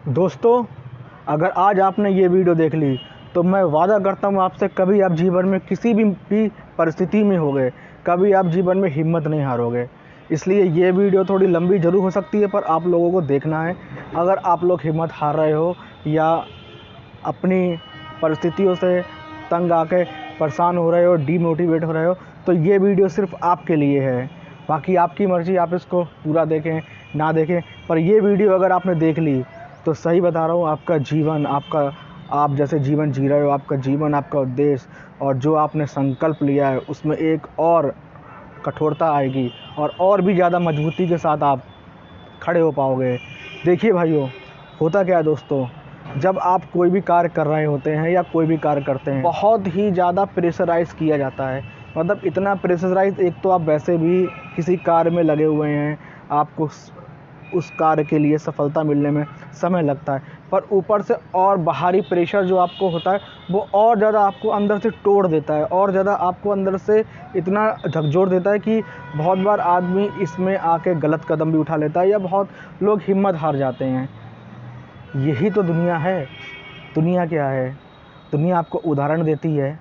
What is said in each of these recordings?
दोस्तों, अगर आज आपने ये वीडियो देख ली तो मैं वादा करता हूँ आपसे, कभी आप जीवन में किसी भी परिस्थिति में होगे, कभी आप जीवन में हिम्मत नहीं हारोगे। इसलिए ये वीडियो थोड़ी लंबी ज़रूर हो सकती है, पर आप लोगों को देखना है। अगर आप लोग हिम्मत हार रहे हो या अपनी परिस्थितियों से तंग आके परेशान हो रहे हो, डीमोटिवेट हो रहे हो, तो ये वीडियो सिर्फ आपके लिए है। बाकी आपकी मर्ज़ी, आप इसको पूरा देखें ना देखें, पर ये वीडियो अगर आपने देख ली तो सही बता रहा हूँ, आपका जीवन, आप जैसे जीवन जी रहे हो, आपका जीवन, आपका उद्देश्य और जो आपने संकल्प लिया है उसमें एक और कठोरता आएगी और भी ज़्यादा मजबूती के साथ आप खड़े हो पाओगे। देखिए भाइयों, होता क्या है दोस्तों, जब आप कोई भी कार्य कर रहे होते हैं या कोई भी कार्य करते हैं, बहुत ही ज़्यादा प्रेशराइज़ किया जाता है। मतलब इतना प्रेशराइज़, एक तो आप वैसे भी किसी कार्य में लगे हुए हैं, आपको उस कार्य के लिए सफलता मिलने में समय लगता है, पर ऊपर से और बाहरी प्रेशर जो आपको होता है वो और ज़्यादा आपको अंदर से तोड़ देता है, और ज़्यादा आपको अंदर से इतना झकझोर देता है कि बहुत बार आदमी इसमें आके गलत कदम भी उठा लेता है या बहुत लोग हिम्मत हार जाते हैं। यही तो दुनिया है। दुनिया क्या है? दुनिया आपको उदाहरण देती है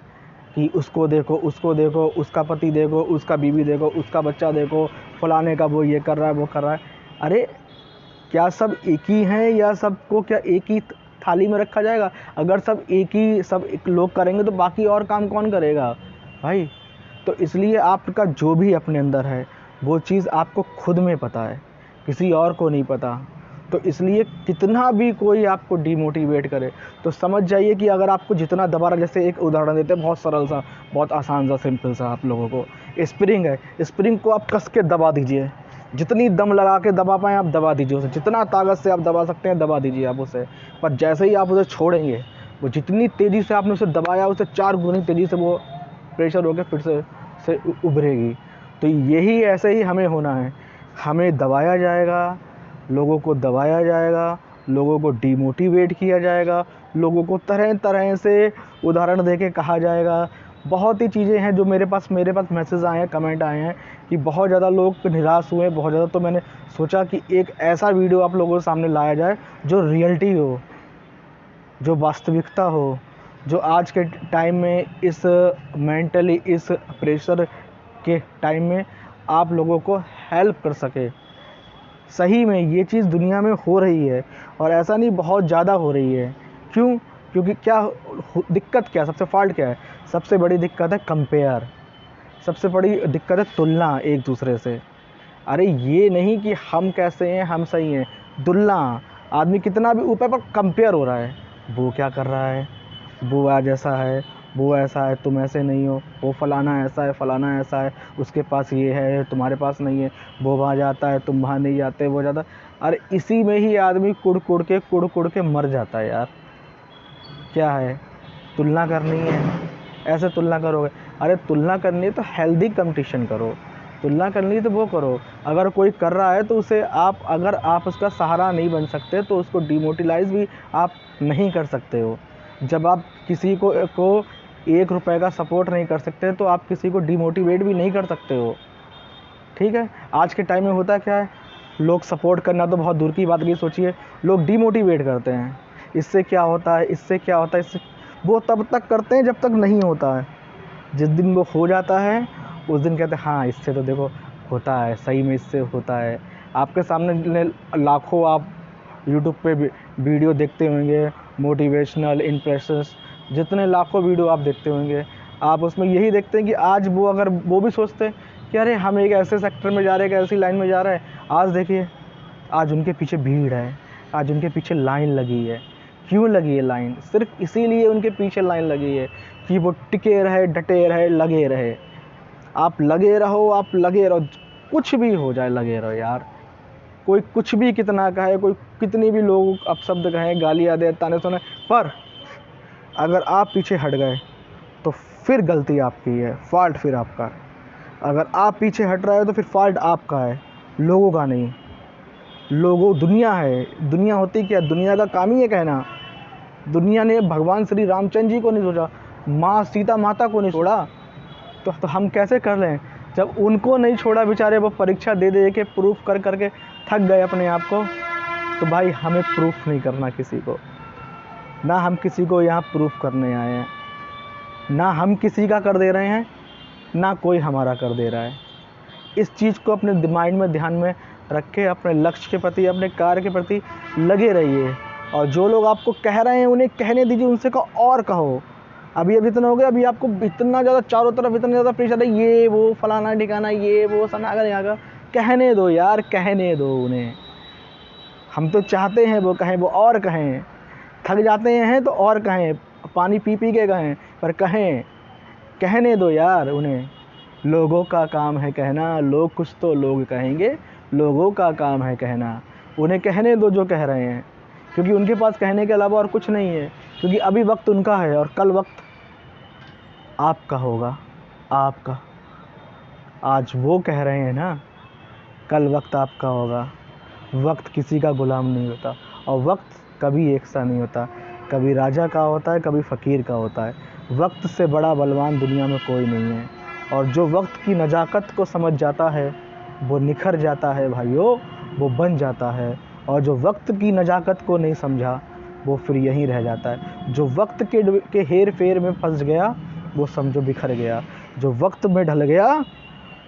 कि उसको देखो, उसको देखो, उसका पति देखो, उसका बीवी देखो, उसका बच्चा देखो, फलाने का वो ये कर रहा है, वो कर रहा है। अरे क्या सब एक ही हैं, या सबको क्या एक ही थाली में रखा जाएगा? अगर सब एक लोग करेंगे तो बाकी और काम कौन करेगा भाई? तो इसलिए आपका जो भी अपने अंदर है वो चीज़ आपको खुद में पता है, किसी और को नहीं पता। तो इसलिए कितना भी कोई आपको डिमोटिवेट करे तो समझ जाइए कि अगर आपको जितना दबा रहा, जैसे एक उदाहरण देते हैं, बहुत सरल सा, बहुत आसान सा, सिंपल सा, आप लोगों को स्प्रिंग है, स्प्रिंग को आप कस के दबा दीजिए, जितनी दम लगा के दबा पाएँ आप दबा दीजिए उसे, जितना ताकत से आप दबा सकते हैं दबा दीजिए आप उसे। पर जैसे ही आप उसे छोड़ेंगे, वो जितनी तेज़ी से आपने उसे दबाया, उससे 4 गुनी तेज़ी से वो प्रेशर होकर फिर से उभरेगी। तो यही ऐसे ही हमें होना है, हमें दबाया जाएगा, लोगों को दबाया जाएगा, लोगों को डिमोटिवेट किया जाएगा, लोगों को तरह तरह से उदाहरण देके कहा जाएगा। बहुत ही चीज़ें हैं जो मेरे पास मैसेज आए हैं, कमेंट आए हैं कि बहुत ज़्यादा लोग निराश हुए, बहुत ज़्यादा। तो मैंने सोचा कि एक ऐसा वीडियो आप लोगों के सामने लाया जाए जो रियलिटी हो, जो वास्तविकता हो, जो आज के टाइम में इस मेंटली इस प्रेशर के टाइम में आप लोगों को हेल्प कर सके। सही में ये चीज़ दुनिया में हो रही है, और ऐसा नहीं, बहुत ज़्यादा हो रही है। क्यों? क्योंकि दिक्कत क्या है, सबसे फॉल्ट क्या है? सबसे बड़ी दिक्कत है कंपेयर, सबसे बड़ी दिक्कत है तुलना एक दूसरे से। अरे ये नहीं कि हम कैसे हैं, हम सही हैं, तुलना। आदमी कितना भी ऊपर, पर कंपेयर हो रहा है, वो क्या कर रहा है, वो आज ऐसा है, वो ऐसा है, तुम ऐसे नहीं हो, वो फलाना ऐसा है, फलाना ऐसा है, उसके पास ये है, तुम्हारे पास नहीं है, वो वहाँ जाता है, तुम वहाँ नहीं जाते, वो जाता। अरे इसी में ही आदमी कुड़ कुड़ के मर जाता है यार। क्या है? तुलना करनी है, ऐसे तुलना करोगे? अरे तुलना करनी है तो हेल्दी कंपटीशन करो, तुलना करनी है तो वो करो। अगर कोई कर रहा है तो उसे अगर आप उसका सहारा नहीं बन सकते तो उसको डिमोटिलाइज भी आप नहीं कर सकते हो। जब आप किसी को 1 रुपए का सपोर्ट नहीं कर सकते तो आप किसी को डिमोटिवेट भी नहीं कर सकते हो। ठीक है? आज के टाइम में होता क्या है, लोग सपोर्ट करना तो बहुत दूर की बात की सोचिए, लोग डिमोटिवेट करते हैं। इससे क्या होता है, इससे क्या होता है, इससे वो तब तक करते हैं जब तक नहीं होता है। जिस दिन वो हो जाता है उस दिन कहते हैं हाँ इससे तो देखो होता है, सही में इससे होता है। आपके सामने लाखों आप यूट्यूब पे वीडियो देखते होंगे, मोटिवेशनल, इंप्रेशंस, जितने लाखों वीडियो आप देखते होंगे, आप उसमें यही देखते हैं कि आज वो, अगर वो भी सोचते हैं कि अरे हम एक ऐसे सेक्टर में जा रहे हैं, एक ऐसी लाइन में जा रहे हैं, आज देखिए, आज उनके पीछे भीड़ है, आज उनके पीछे लाइन लगी है। क्यों लगी है लाइन? सिर्फ इसीलिए उनके पीछे लाइन लगी है कि वो टिके रहे, डटे रहे, लगे रहे। आप लगे रहो, आप लगे रहो, कुछ भी हो जाए लगे रहो यार। कोई कुछ भी कितना कहे, कोई कितनी भी लोग अपशब्द कहें, गालियाँ दे, ताने सुने, पर अगर आप पीछे हट गए तो फिर गलती आपकी है, फॉल्ट फिर आपका। अगर आप पीछे हट रहे हो तो फिर फॉल्ट आपका है, लोगों का नहीं। दुनिया है, दुनिया होती क्या? दुनिया का काम ही है कहना। दुनिया ने भगवान श्री रामचंद्र जी को नहीं सोचा, माँ सीता माता को नहीं छोड़ा, तो हम कैसे कर लें? जब उनको नहीं छोड़ा, बेचारे वो परीक्षा दे दे के प्रूफ कर करके थक गए अपने आप को, तो भाई हमें प्रूफ नहीं करना किसी को, ना हम किसी को यहाँ प्रूफ करने आए हैं, ना हम किसी का कर दे रहे हैं, ना कोई हमारा कर दे रहा है। इस चीज़ को अपने माइंड में ध्यान में रख के अपने लक्ष्य के प्रति, अपने कार्य के प्रति लगे रहिए। और जो लोग आपको कह रहे हैं उन्हें कहने दीजिए, उनसे कहो और कहो। अभी इतना हो गया, अभी आपको इतना ज़्यादा चारों तरफ इतना ज़्यादा प्रेशर है, ये वो फलाना ठिकाना, ये वो सनागर यहाँ का, कहने दो यार, कहने दो उन्हें। हम तो चाहते हैं वो कहें, वो और कहें, थक जाते हैं तो और कहें, पानी पी पी के कहें, पर कहें, कहने दो यार उन्हें। लोगों का काम है कहना, लोग कुछ तो लोग कहेंगे, लोगों का काम है कहना। उन्हें कहने दो जो कह रहे हैं, क्योंकि उनके पास कहने के अलावा और कुछ नहीं है। क्योंकि अभी वक्त उनका है और कल वक्त आपका होगा, आपका। आज वो कह रहे हैं ना, कल वक्त आपका होगा। वक्त किसी का गुलाम नहीं होता, और वक्त कभी एक सा नहीं होता। कभी राजा का होता है, कभी फ़कीर का होता है। वक्त से बड़ा बलवान दुनिया में कोई नहीं है। और जो वक्त की नज़ाकत को समझ जाता है वो निखर जाता है भाइयों, वो बन जाता है। और जो वक्त की नज़ाकत को नहीं समझा वो फिर यहीं रह जाता है। जो वक्त के हेर फेर में फंस गया वो समझो बिखर गया, जो वक्त में ढल गया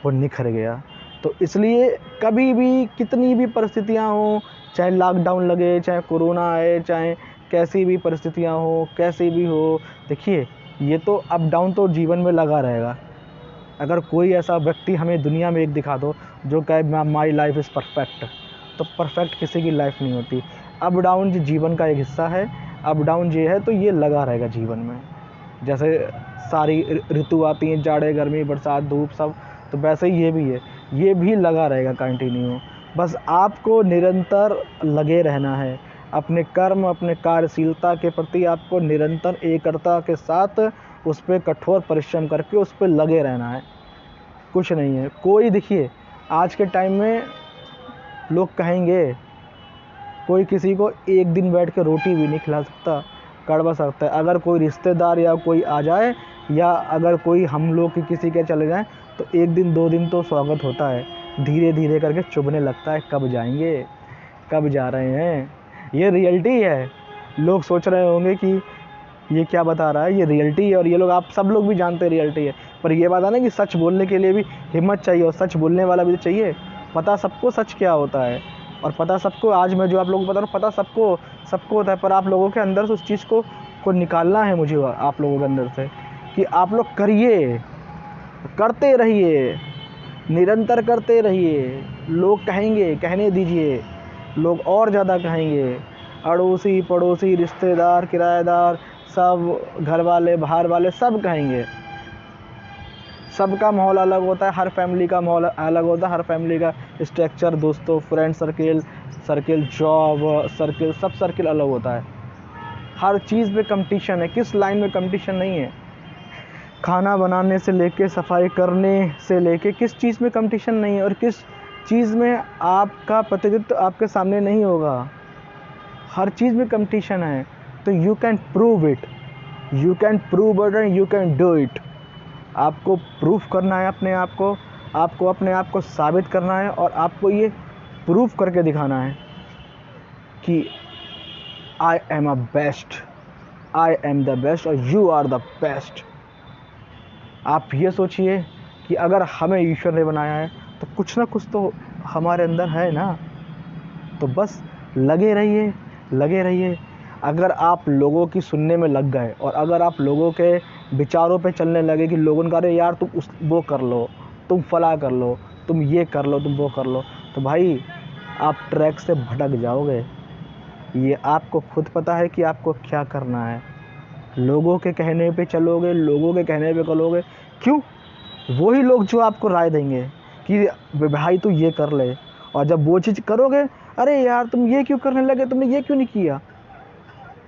वो निखर गया। तो इसलिए कभी भी कितनी भी परिस्थितियाँ हों, चाहे लॉकडाउन लगे, चाहे कोरोना आए, चाहे कैसी भी परिस्थितियाँ हो, कैसी भी हो, देखिए ये तो अप डाउन तो जीवन में लगा रहेगा। अगर कोई ऐसा व्यक्ति हमें दुनिया में एक दिखा दो जो कहे माई लाइफ इज़ परफेक्ट, तो परफेक्ट किसी की लाइफ नहीं होती। अप डाउन जो जीवन का एक हिस्सा है, अप डाउन ये है तो ये लगा रहेगा जीवन में। जैसे सारी ऋतु आती हैं, जाड़े गर्मी बरसात धूप सब, तो वैसे ही ये भी है, ये भी लगा रहेगा कंटिन्यू। बस आपको निरंतर लगे रहना है अपने कर्म, अपने कार्यशीलता के प्रति। आपको निरंतर एकता के साथ उस पर कठोर परिश्रम करके उस पर लगे रहना है, कुछ नहीं है। कोई देखिए आज के टाइम में लोग कहेंगे, कोई किसी को एक दिन बैठ के रोटी भी नहीं खिला सकता, कड़वा सकता है। अगर कोई रिश्तेदार या कोई आ जाए, या अगर कोई हम लोग के किसी के चले जाएं, तो एक दिन दो दिन तो स्वागत होता है, धीरे धीरे करके चुभने लगता है, कब जाएंगे, कब जा रहे हैं। ये रियलिटी है। लोग सोच रहे होंगे कि ये क्या बता रहा है, ये रियलिटी है, और ये लोग, आप सब लोग भी जानते हैं रियलिटी है। पर ये बात है ना कि सच बोलने के लिए भी हिम्मत चाहिए, और सच बोलने वाला भी तो चाहिए। पता सबको सच क्या होता है, और पता सबको, आज मैं जो आप लोगों को बता रहा हूँ, पता सबको होता है। पर आप लोगों के अंदर से उस चीज़ को निकालना है मुझे, आप लोगों के अंदर से, कि आप लोग करिए, करते रहिए, निरंतर करते रहिए। लोग कहेंगे, कहने दीजिए, लोग और ज़्यादा कहेंगे। अड़ोसी पड़ोसी रिश्तेदार किराएदार सब, घर वाले बाहर वाले सब कहेंगे। सबका माहौल अलग होता है, हर फैमिली का माहौल अलग होता है, हर फैमिली का स्ट्रक्चर, दोस्तों, फ्रेंड सर्किल, जॉब सर्किल, सब सर्किल अलग होता है। हर चीज़ में कंपटीशन है, किस लाइन में कंपटीशन नहीं है। खाना बनाने से लेके सफाई करने से लेके किस चीज़ में कंपटीशन नहीं है, और किस चीज़ में आपका प्रतिनिधित्व आपके सामने नहीं होगा। हर चीज़ में कंपटीशन है। तो you can prove it, you can prove it and you can do it. आपको प्रूफ करना है अपने आप को, आपको अपने आप को साबित करना है, और आपको ये प्रूफ करके दिखाना है कि I am a best, I am the best, और यू आर द बेस्ट। आप ये सोचिए कि अगर हमें ईश्वर ने बनाया है तो कुछ ना कुछ तो हमारे अंदर है ना। तो बस लगे रहिए, लगे रहिए। अगर आप लोगों की सुनने में लग गए, और अगर आप लोगों के विचारों पे चलने लगे कि लोगों ने कहा यार तुम वो कर लो, तुम फला कर लो, तुम ये कर लो, तुम वो कर लो, तो भाई आप ट्रैक से भटक जाओगे। ये आपको खुद पता है कि आपको क्या करना है। लोगों के कहने पे चलोगे, लोगों के कहने पे करोगे, क्यों? वही लोग जो आपको राय देंगे कि भाई तू ये कर ले, और जब वो चीज़ करोगे, अरे यार तुम ये क्यों करने लगे, तुमने ये क्यों नहीं किया।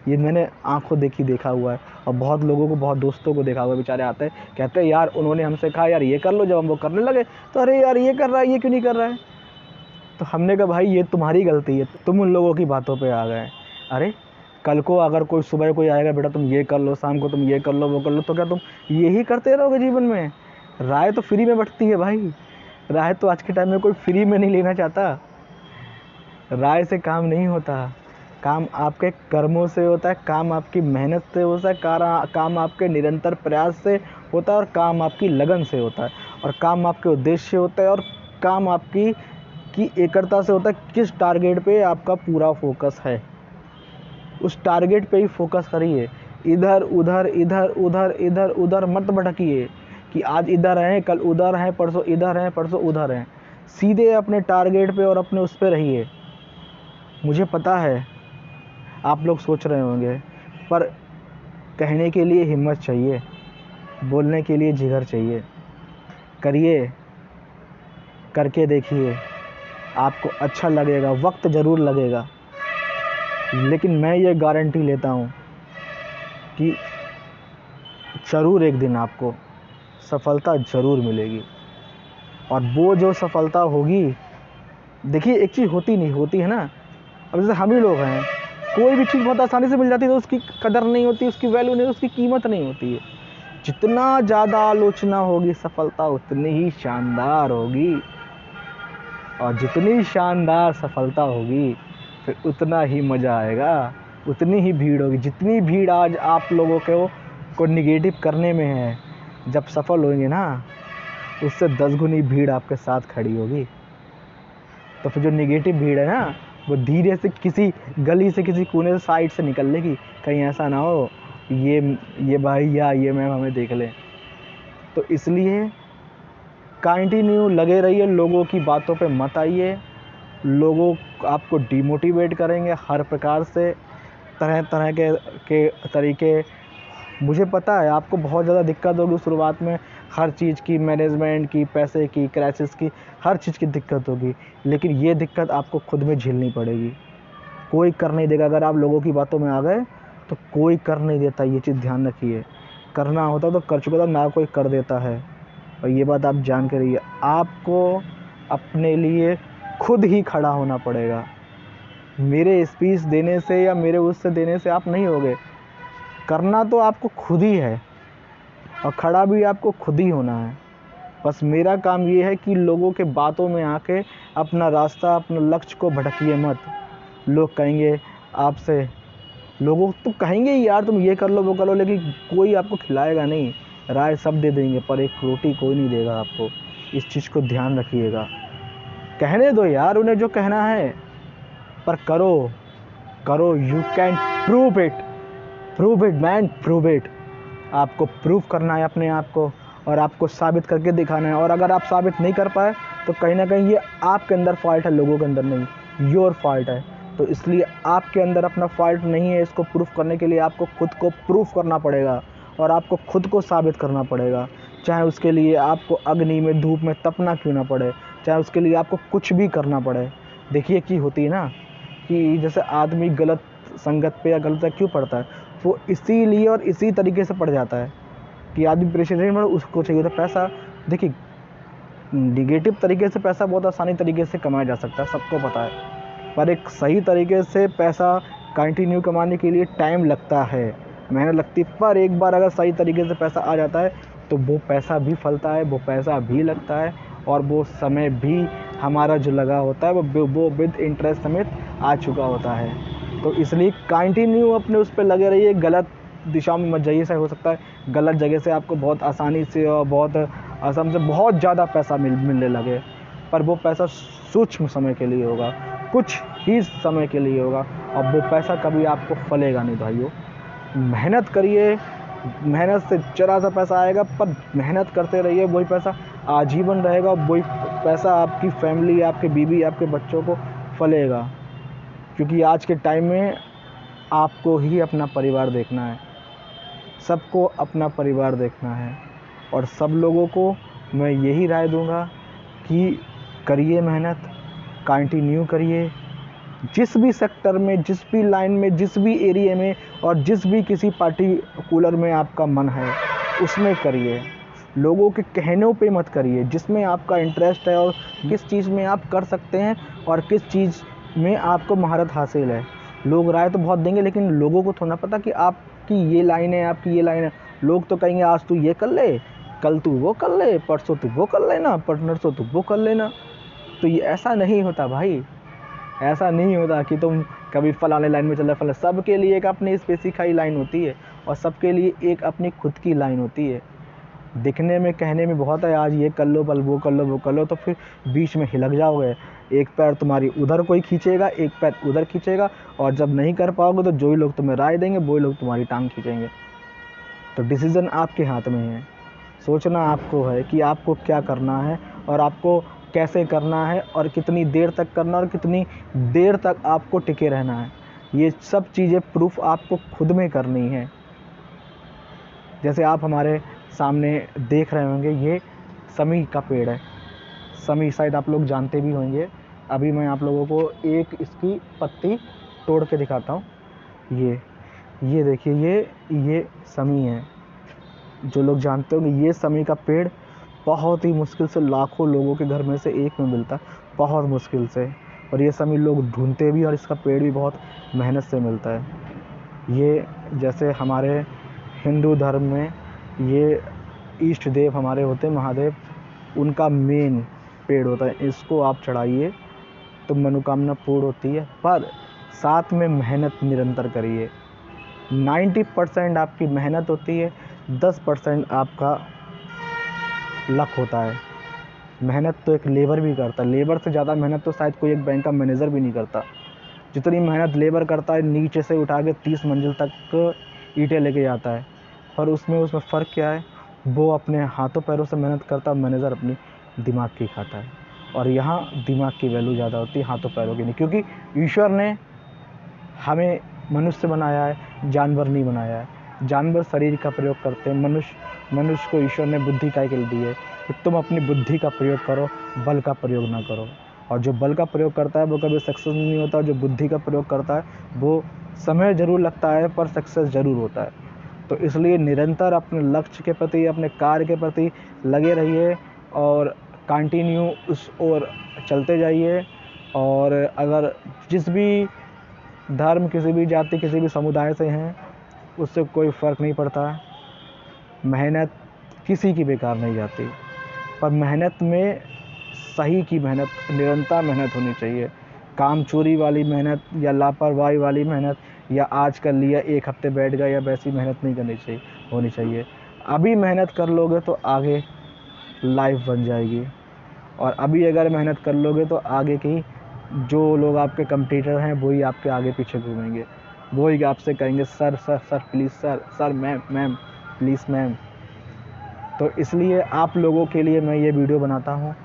ये मैंने आंखों देखा हुआ है, और बहुत लोगों को, बहुत दोस्तों को देखा हुआ है। बेचारे आते हैं, कहते हैं यार उन्होंने हमसे कहा यार ये कर लो, जब हम वो करने लगे तो अरे यार ये कर रहा है, ये क्यों नहीं कर रहा है। तो हमने कहा भाई ये तुम्हारी गलती है, तुम उन लोगों की बातों पे आ गए। अरे कल को अगर कोई सुबह कोई आएगा, बेटा तुम ये कर लो, शाम को तुम ये कर लो, वो कर लो, तो क्या तुम यही करते रहोगे जीवन में? राय तो फ्री में बंटती है भाई, राय तो आज के टाइम में कोई फ्री में नहीं लेना चाहता। राय से काम नहीं होता, काम आपके कर्मों से होता है, काम आपकी मेहनत से होता है, काम आपके निरंतर प्रयास से होता है, और काम आपकी लगन से होता है, और काम आपके उद्देश्य से होता है, और काम आपकी एकरता से होता है। किस टारगेट पे आपका पूरा फोकस है, उस टारगेट पे ही फोकस करिए। इधर उधर इधर उधर इधर उधर मत भटकिए कि आज इधर हैं, कल उधर हैं, परसों इधर हैं, परसों उधर हैं। सीधे अपने टारगेट पे और अपने उस पे रहिए। मुझे पता है आप लोग सोच रहे होंगे, पर कहने के लिए हिम्मत चाहिए, बोलने के लिए जिगर चाहिए। करिए, करके देखिए, आपको अच्छा लगेगा, वक्त ज़रूर लगेगा, लेकिन मैं ये गारंटी लेता हूँ कि ज़रूर एक दिन आपको सफलता ज़रूर मिलेगी। और वो जो सफलता होगी, देखिए एक चीज़ होती है ना, अब जैसे हम ही लोग हैं, कोई भी चीज़ बहुत आसानी से मिल जाती है तो उसकी कदर नहीं होती, उसकी वैल्यू नहीं, उसकी कीमत नहीं होती है। जितना ज़्यादा आलोचना होगी, सफलता उतनी ही शानदार होगी, और जितनी शानदार सफलता होगी फिर उतना ही मज़ा आएगा, उतनी ही भीड़ होगी। जितनी भीड़ आज आप लोगों को निगेटिव करने में है, जब सफल होंगे ना, उससे 10 गुनी भीड़ आपके साथ खड़ी होगी। तो फिर जो निगेटिव भीड़ है ना, वो धीरे से किसी गली से, किसी कोने से, साइड से निकल लेगी, कहीं ऐसा ना हो ये भाई या ये मैम हमें देख लें। तो इसलिए कंटिन्यू लगे रहिए, लोगों की बातों पे मत आइए। लोगों आपको डिमोटिवेट करेंगे हर प्रकार से, तरह तरह के तरीके। मुझे पता है आपको बहुत ज़्यादा दिक्कत होगी शुरुआत में, हर चीज़ की, मैनेजमेंट की, पैसे की, क्राइसिस की, हर चीज़ की दिक्कत होगी, लेकिन ये दिक्कत आपको खुद में झेलनी पड़ेगी। कोई कर नहीं देगा। अगर आप लोगों की बातों में आ गए तो कोई कर नहीं देता, ये चीज़ ध्यान रखिए। करना होता तो कर चुका था, ना कोई कर देता है, और ये बात आप जान के रहिए। आपको अपने लिए खुद ही खड़ा होना पड़ेगा। मेरे स्पीच देने से या मेरे उससे देने से आप नहीं होगे। करना तो आपको खुद ही है, और खड़ा भी आपको खुद ही होना है। बस मेरा काम ये है कि लोगों के बातों में आके अपना रास्ता, अपना लक्ष्य को भटकिए मत। लोग कहेंगे आपसे, लोगों तो कहेंगे यार तुम ये कर लो, वो कर लो, लेकिन कोई आपको खिलाएगा नहीं। राय सब दे देंगे, पर एक रोटी कोई नहीं देगा आपको। इस चीज़ को ध्यान रखिएगा। कहने दो यार उन्हें जो कहना है, पर करो करो। You can prove it man, prove it. आपको प्रूव करना है अपने आप को, और आपको साबित करके दिखाना है। और अगर आप साबित नहीं कर पाए तो कहीं ना कहीं ये आपके अंदर फॉल्ट है, लोगों के अंदर नहीं, योर फॉल्ट है। तो इसलिए आपके अंदर अपना फॉल्ट नहीं है। इसको प्रूफ करने के लिए आपको खुद को प्रूफ करना पड़ेगा, और आपको खुद को साबित करना पड़ेगा। चाहे उसके लिए आपको अग्नि में, धूप में तपना क्यों ना पड़े, चाहे उसके लिए आपको कुछ भी करना पड़े। देखिए की होती है ना कि जैसे आदमी गलत संगत पे या गलत क्यों पड़ता है, वो इसीलिए और इसी तरीके से पड़ जाता है कि आदमी परेशान नहीं, मतलब उसको चाहिए होता पैसा। देखिए निगेटिव तरीके से पैसा बहुत आसानी तरीके से कमाया जा सकता है, सबको पता है, पर एक सही तरीके से पैसा कंटिन्यू कमाने के लिए टाइम लगता है, मेहनत लगती है। पर एक बार अगर सही तरीके से पैसा आ जाता है तो वो पैसा भी फलता है, वो पैसा भी लगता है, और वो समय भी हमारा जो लगा होता है वो विद इंटरेस्ट समेत आ चुका होता है। तो इसलिए कंटिन्यू अपने उस पर लगे रहिए, गलत दिशा में मत जाइए। हो सकता है गलत जगह से आपको बहुत आसानी से और बहुत आसानी से बहुत ज़्यादा पैसा मिलने लगे, पर वो पैसा सूक्ष्म समय के लिए होगा, कुछ ही समय के लिए होगा, और वो पैसा कभी आपको फलेगा नहीं भाइयों। मेहनत करिए, मेहनत से जरा सा पैसा आएगा, पर मेहनत करते रहिए, वही पैसा आजीवन रहेगा, वही पैसा आपकी फैमिली, आपके बीवी, आपके बच्चों को फलेगा। क्योंकि आज के टाइम में आपको ही अपना परिवार देखना है, सबको अपना परिवार देखना है। और सब लोगों को मैं यही राय दूंगा कि करिए मेहनत, कंटिन्यू करिए, जिस भी सेक्टर में, जिस भी लाइन में, जिस भी एरिया में, और जिस भी किसी पार्टिकुलर में आपका मन है उसमें करिए। लोगों के कहनों पे मत करिए, जिसमें आपका इंटरेस्ट है और किस चीज़ में आप कर सकते हैं और किस चीज़ में आपको महारत हासिल है। लोग राय तो बहुत देंगे, लेकिन लोगों को थोड़ा पता कि आपकी ये लाइन है, आपकी ये लाइन है। लोग तो कहेंगे आज तू ये कर ले, कल तू वो कर ले, परसों तू वो कर लेना, परसों तू वो कर लेना। तो ये ऐसा नहीं होता भाई। ऐसा नहीं होता कि तुम कभी फलाने लाइन में चल रहे फलाने, सबके लिए एक अपनी स्पेसिफाई लाइन होती है और सबके लिए एक अपनी खुद की लाइन होती है। दिखने में कहने में बहुत है, आज ये कर लो, कल वो कर लो, वो कर लो, तो फिर बीच में हिलक जाओगे। एक पैर तुम्हारी उधर कोई खींचेगा, एक पैर उधर खींचेगा, और जब नहीं कर पाओगे तो जो ही लोग तुम्हें राय देंगे वो लोग तुम्हारी टांग खींचेंगे। तो डिसीज़न आपके हाथ में है, सोचना आपको है कि आपको क्या करना है और आपको कैसे करना है और कितनी देर तक करना और कितनी देर तक आपको टिके रहना है। ये सब चीज़ें प्रूफ आपको खुद में करनी है। जैसे आप हमारे सामने देख रहे होंगे, ये समी का पेड़ है। समी शायद आप लोग जानते भी होंगे। अभी मैं आप लोगों को एक इसकी पत्ती तोड़ के दिखाता हूँ। ये देखिए, ये समी है। जो लोग जानते होंगे, ये समी का पेड़ बहुत ही मुश्किल से लाखों लोगों के घर में से एक में मिलता है, बहुत मुश्किल से। और ये समी लोग ढूंढते भी और इसका पेड़ भी बहुत मेहनत से मिलता है। ये जैसे हमारे हिंदू धर्म में ये इष्ट देव हमारे होते हैं, महादेव, उनका मेन पेड़ होता है। इसको आप चढ़ाइए तो मनोकामना पूर्ण होती है, पर साथ में मेहनत निरंतर करिए। 90% आपकी मेहनत होती है, 10% आपका लक होता है। मेहनत तो एक लेबर भी करता है, लेबर से ज़्यादा मेहनत तो शायद कोई एक बैंक का मैनेजर भी नहीं करता। जितनी मेहनत लेबर करता है, नीचे से उठा के 30 मंजिल तक ईंटें लेके जाता है, पर उसमें फ़र्क क्या है, वो अपने हाथों पैरों से मेहनत करता है, मैनेजर अपनी दिमाग की खाता है। और यहाँ दिमाग की वैल्यू ज़्यादा होती है, हाथों पैरों की नहीं, क्योंकि ईश्वर ने हमें मनुष्य बनाया है, जानवर नहीं बनाया है। जानवर शरीर का प्रयोग करते हैं, मनुष्य को ईश्वर ने बुद्धि काहे के लिए दी है कि तुम अपनी बुद्धि का प्रयोग करो, बल का प्रयोग ना करो। और जो बल का प्रयोग करता है वो कभी सक्सेस नहीं होता, और जो बुद्धि का प्रयोग करता है वो समय ज़रूर लगता है पर सक्सेस ज़रूर होता है। तो इसलिए निरंतर अपने लक्ष्य के प्रति, अपने कार्य के प्रति लगे रहिए और कंटिन्यू उस ओर चलते जाइए। और अगर जिस भी धर्म, किसी भी जाति, किसी भी समुदाय से हैं, उससे कोई फ़र्क नहीं पड़ता। मेहनत किसी की बेकार नहीं जाती, पर मेहनत में सही की मेहनत, निरंतर मेहनत होनी चाहिए। काम चोरी वाली मेहनत या लापरवाही वाली मेहनत या आज कर लिया एक हफ्ते बैठ गया या वैसी मेहनत नहीं होनी चाहिए। अभी मेहनत कर लोगे तो आगे लाइफ बन जाएगी, और अभी अगर मेहनत कर लोगे तो आगे की जो लोग आपके कंपटीटर हैं वही आपके आगे पीछे घूमेंगे, वही आपसे कहेंगे sir sir sir please, sir ma'am ma'am please ma'am. तो इसलिए आप लोगों के लिए मैं ये वीडियो बनाता हूँ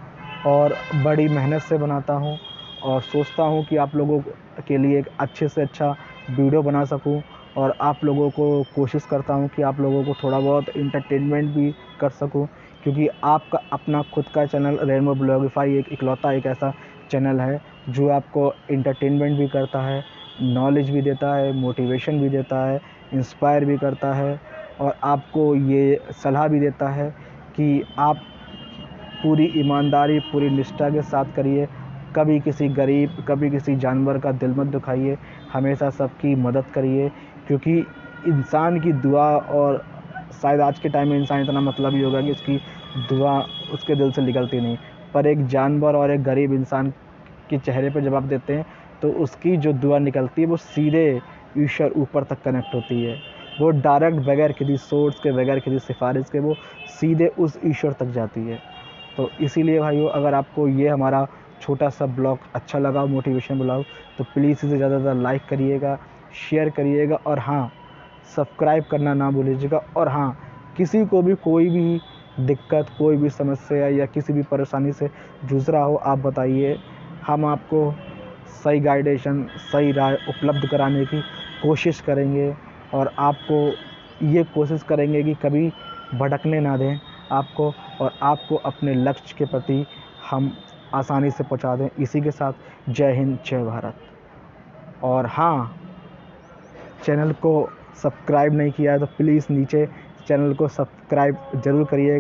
और बड़ी मेहनत से बनाता हूँ, और सोचता हूँ कि आप लोगों के लिए एक अच्छे से अच्छा वीडियो बना सकूँ। और आप लोगों को कोशिश करता हूँ कि आप लोगों को थोड़ा बहुत इंटरटेनमेंट भी कर सकूँ, क्योंकि आपका अपना खुद का चैनल रेनबो ब्लॉगिफाई एक इकलौता एक ऐसा चैनल है जो आपको इंटरटेनमेंट भी करता है, नॉलेज भी देता है, मोटिवेशन भी देता है, इंस्पायर भी करता है, और आपको ये सलाह भी देता है कि आप पूरी ईमानदारी, पूरी निष्ठा के साथ करिए। कभी किसी गरीब, कभी किसी जानवर का दिल मत दुखाइए, हमेशा सबकी मदद करिए, क्योंकि इंसान की दुआ, और शायद आज के टाइम में इंसान इतना मतलबी होगा कि उसकी दुआ उसके दिल से निकलती नहीं, पर एक जानवर और एक गरीब इंसान के चेहरे पर जब आप देते हैं तो उसकी जो दुआ निकलती है वो सीधे ईश्वर ऊपर तक कनेक्ट होती है। वो डायरेक्ट, बगैर किसी सोर्स के, बगैर किसी सिफारिश के, वो सीधे उस ईश्वर तक जाती है। तो इसीलिए भाइयों, अगर आपको ये हमारा छोटा सा ब्लॉग अच्छा लगा, मोटिवेशन ब्लॉग, तो प्लीज़ इसे ज़्यादा से ज़्यादा लाइक करिएगा, शेयर करिएगा, और हाँ, सब्सक्राइब करना ना भूलिएगा। और हाँ, किसी को भी कोई भी दिक्कत, कोई भी समस्या या किसी भी परेशानी से जूझ रहा हो, आप बताइए, हम आपको सही गाइडेशन, सही राय उपलब्ध कराने की कोशिश करेंगे, और आपको ये कोशिश करेंगे कि कभी भटकने ना दें आपको, और आपको अपने लक्ष्य के प्रति हम आसानी से पहुंचा दें। इसी के साथ जय हिंद, जय भारत। और हाँ, चैनल को सब्सक्राइब नहीं किया है तो प्लीज़ नीचे चैनल को सब्सक्राइब ज़रूर करिएगा।